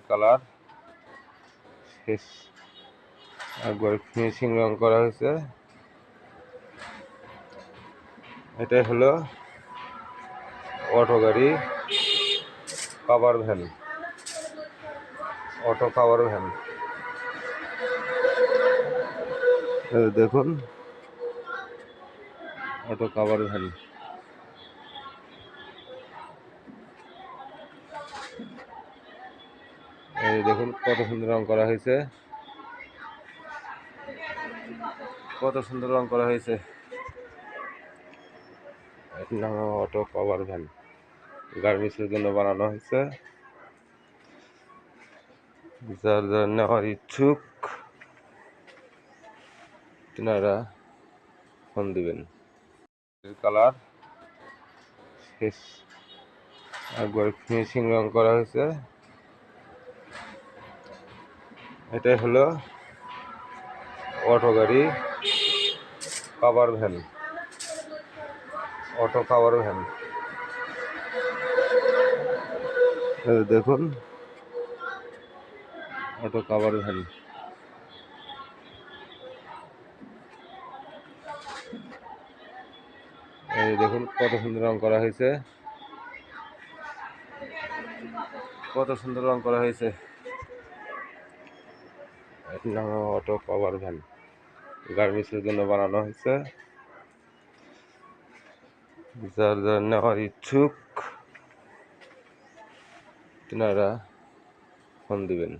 Colour শেষ, একবার finishing রং করা হয়েছে। এটাই হলো অটো গাড়ি cover van, auto cover van. দেখুন অটো কাভার ভ্যান। এই দেখুন কত সুন্দর রং করা হয়েছে, কত সুন্দর রং করা হয়েছে। এর নাম অটো কাভার ভ্যান, গার্মেন্টসের জন্য বানানো হয়েছে। যার যার নেওয়ার ইচ্ছুক তিনারা ফোন দিবেন। কালার শেষ, একবার ফিনিশিং রং করা হয়েছে। এটাই হলো অটো গাড়ি cover van, auto cover van. দেখুন অটো কাভার ভ্যান। এই দেখুন কত সুন্দর রং করা হয়েছে, কত সুন্দর রং করা হয়েছে। এর নাম অটো কাভার ভ্যান, গার্মেন্টসের জন্য বানানো হয়েছে। যার যার নেওয়ার ইচ্ছুক তিনারা ফোন দিবেন।